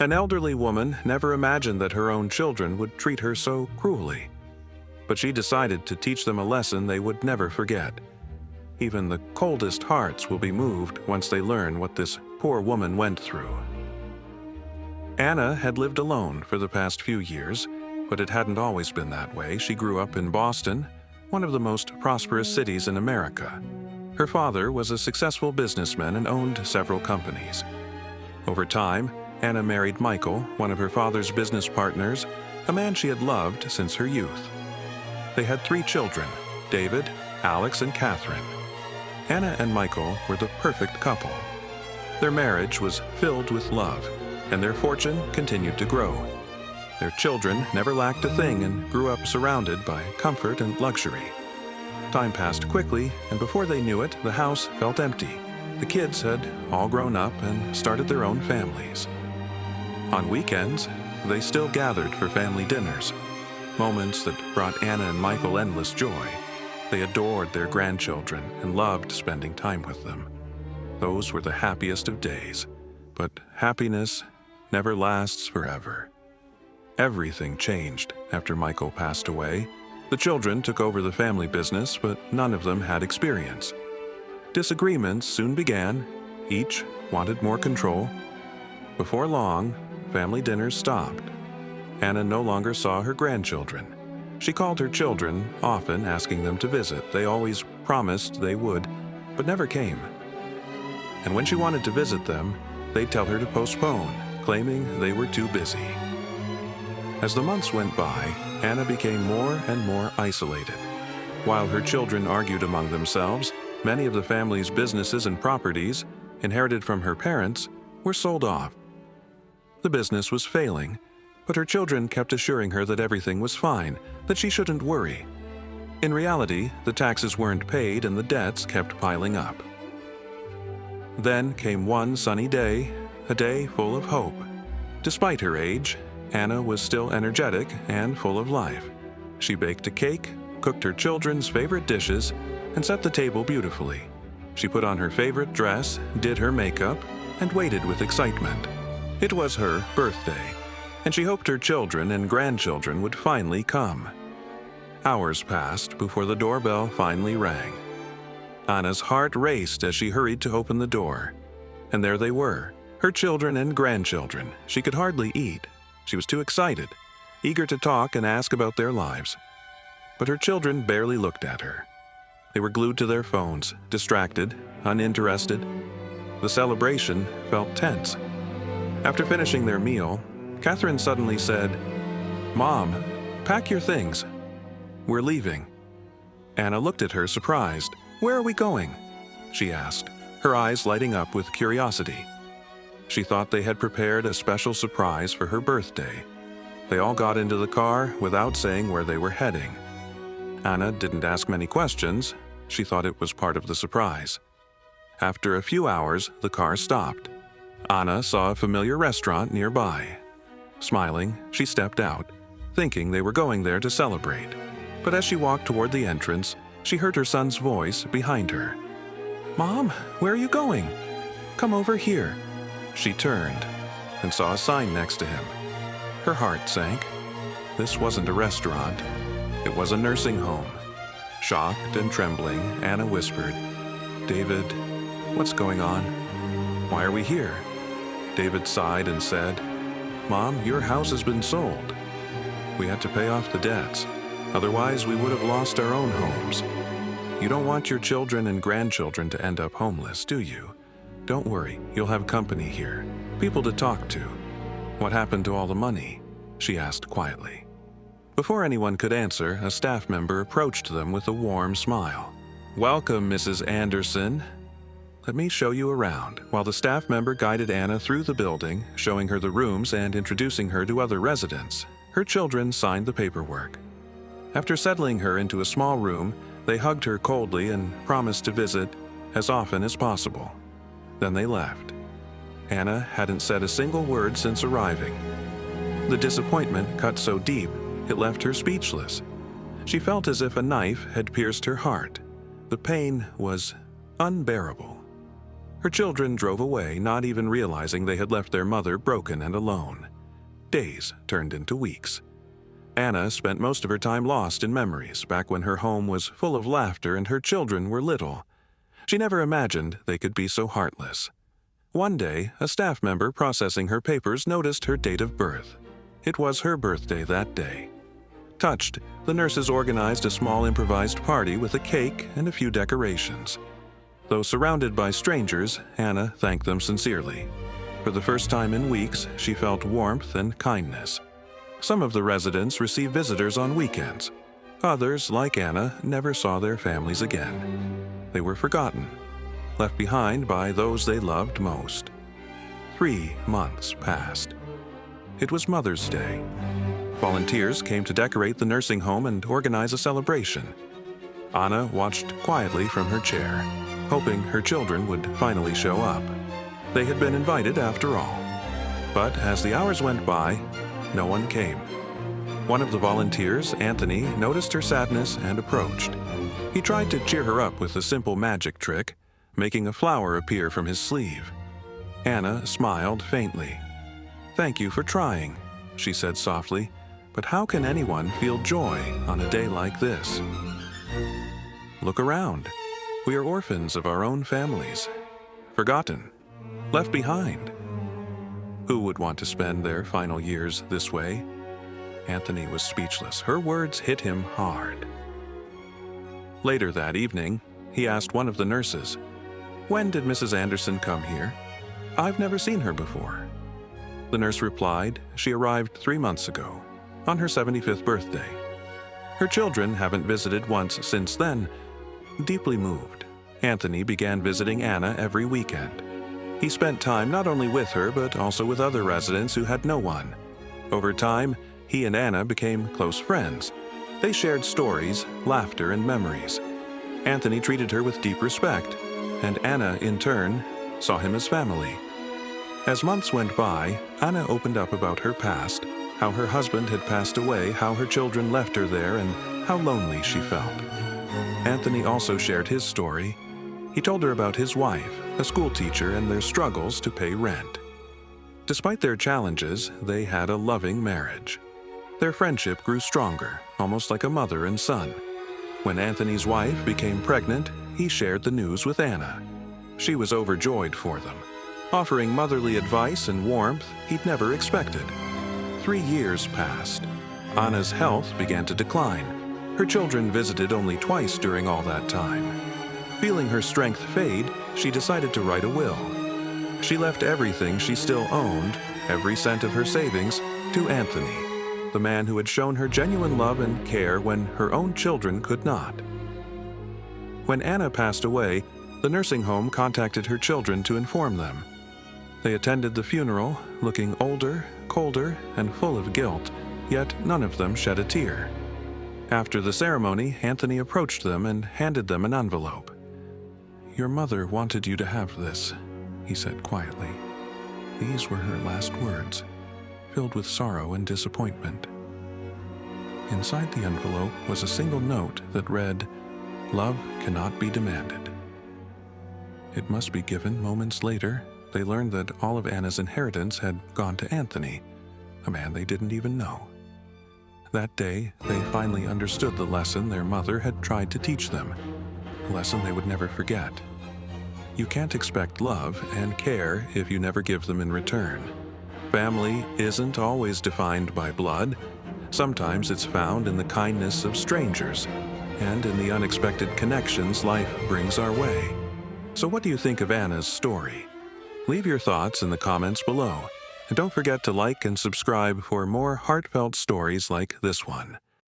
An elderly woman never imagined that her own children would treat her so cruelly. But she decided to teach them a lesson they would never forget. Even the coldest hearts will be moved once they learn what this poor woman went through. Anna had lived alone for the past few years, but it hadn't always been that way. She grew up in Boston, one of the most prosperous cities in America. Her father was a successful businessman and owned several companies. Over time, Anna married Michael, one of her father's business partners, a man she had loved since her youth. They had 3 children, David, Alex, and Catherine. Anna and Michael were the perfect couple. Their marriage was filled with love, and their fortune continued to grow. Their children never lacked a thing and grew up surrounded by comfort and luxury. Time passed quickly, and before they knew it, the house felt empty. The kids had all grown up and started their own families. On weekends, they still gathered for family dinners, moments that brought Anna and Michael endless joy. They adored their grandchildren and loved spending time with them. Those were the happiest of days, but happiness never lasts forever. Everything changed after Michael passed away. The children took over the family business, but none of them had experience. Disagreements soon began. Each wanted more control. Before long, family dinners stopped. Anna no longer saw her grandchildren. She called her children, often asking them to visit. They always promised they would, but never came. And when she wanted to visit them, they'd tell her to postpone, claiming they were too busy. As the months went by, Anna became more and more isolated. While her children argued among themselves, many of the family's businesses and properties, inherited from her parents, were sold off. The business was failing, but her children kept assuring her that everything was fine, that she shouldn't worry. In reality, the taxes weren't paid and the debts kept piling up. Then came one sunny day, a day full of hope. Despite her age, Anna was still energetic and full of life. She baked a cake, cooked her children's favorite dishes, and set the table beautifully. She put on her favorite dress, did her makeup, and waited with excitement. It was her birthday, and she hoped her children and grandchildren would finally come. Hours passed before the doorbell finally rang. Anna's heart raced as she hurried to open the door. And there they were, her children and grandchildren. She could hardly eat. She was too excited, eager to talk and ask about their lives. But her children barely looked at her. They were glued to their phones, distracted, uninterested. The celebration felt tense. After finishing their meal, Catherine suddenly said, "Mom, pack your things. We're leaving." Anna looked at her surprised. "Where are we going?" she asked, her eyes lighting up with curiosity. She thought they had prepared a special surprise for her birthday. They all got into the car without saying where they were heading. Anna didn't ask many questions. She thought it was part of the surprise. After a few hours, the car stopped. Anna saw a familiar restaurant nearby. Smiling, she stepped out, thinking they were going there to celebrate. But as she walked toward the entrance, she heard her son's voice behind her. "Mom, where are you going? Come over here." She turned and saw a sign next to him. Her heart sank. This wasn't a restaurant. It was a nursing home. Shocked and trembling, Anna whispered, "David, what's going on? Why are we here?" David sighed and said, "Mom, your house has been sold. We had to pay off the debts. Otherwise, we would have lost our own homes. You don't want your children and grandchildren to end up homeless, do you? Don't worry, you'll have company here, people to talk to. What happened to all the money?" she asked quietly. Before anyone could answer, a staff member approached them with a warm smile. "Welcome, Mrs. Anderson. Let me show you around." While the staff member guided Anna through the building, showing her the rooms and introducing her to other residents, her children signed the paperwork. After settling her into a small room, they hugged her coldly and promised to visit as often as possible. Then they left. Anna hadn't said a single word since arriving. The disappointment cut so deep, it left her speechless. She felt as if a knife had pierced her heart. The pain was unbearable. Her children drove away, not even realizing they had left their mother broken and alone. Days turned into weeks. Anna spent most of her time lost in memories back when her home was full of laughter and her children were little. She never imagined they could be so heartless. One day, a staff member processing her papers noticed her date of birth. It was her birthday that day. Touched, the nurses organized a small improvised party with a cake and a few decorations. Though surrounded by strangers, Anna thanked them sincerely. For the first time in weeks, she felt warmth and kindness. Some of the residents received visitors on weekends. Others, like Anna, never saw their families again. They were forgotten, left behind by those they loved most. 3 months passed. It was Mother's Day. Volunteers came to decorate the nursing home and organize a celebration. Anna watched quietly from her chair, hoping her children would finally show up. They had been invited after all. But as the hours went by, no one came. One of the volunteers, Anthony, noticed her sadness and approached. He tried to cheer her up with a simple magic trick, making a flower appear from his sleeve. Anna smiled faintly. "Thank you for trying," she said softly, "but how can anyone feel joy on a day like this? Look around. We are orphans of our own families, forgotten, left behind. Who would want to spend their final years this way?" Anthony was speechless. Her words hit him hard. Later that evening, he asked one of the nurses, "When did Mrs. Anderson come here? I've never seen her before." The nurse replied, "She arrived 3 months ago, on her 75th birthday. Her children haven't visited once since then." Deeply moved, Anthony began visiting Anna every weekend. He spent time not only with her but also with other residents who had no one. Over time, he and Anna became close friends. They shared stories, laughter, and memories. Anthony treated her with deep respect, and Anna, in turn, saw him as family. As months went by, Anna opened up about her past, how her husband had passed away, how her children left her there, and how lonely she felt. Anthony also shared his story. He told her about his wife, a school teacher, and their struggles to pay rent. Despite their challenges, they had a loving marriage. Their friendship grew stronger, almost like a mother and son. When Anthony's wife became pregnant, he shared the news with Anna. She was overjoyed for them, offering motherly advice and warmth he'd never expected. 3 years passed. Anna's health began to decline. Her children visited only twice during all that time. Feeling her strength fade, she decided to write a will. She left everything she still owned, every cent of her savings, to Anthony, the man who had shown her genuine love and care when her own children could not. When Anna passed away, the nursing home contacted her children to inform them. They attended the funeral, looking older, colder, and full of guilt, yet none of them shed a tear. After the ceremony, Anthony approached them and handed them an envelope. "Your mother wanted you to have this," he said quietly. These were her last words, filled with sorrow and disappointment. Inside the envelope was a single note that read, "Love cannot be demanded." It must be given. Moments later, they learned that all of Anna's inheritance had gone to Anthony, a man they didn't even know. That day, they finally understood the lesson their mother had tried to teach them, a lesson they would never forget. You can't expect love and care if you never give them in return. Family isn't always defined by blood. Sometimes it's found in the kindness of strangers and in the unexpected connections life brings our way. So what do you think of Anna's story? Leave your thoughts in the comments below. And don't forget to like and subscribe for more heartfelt stories like this one.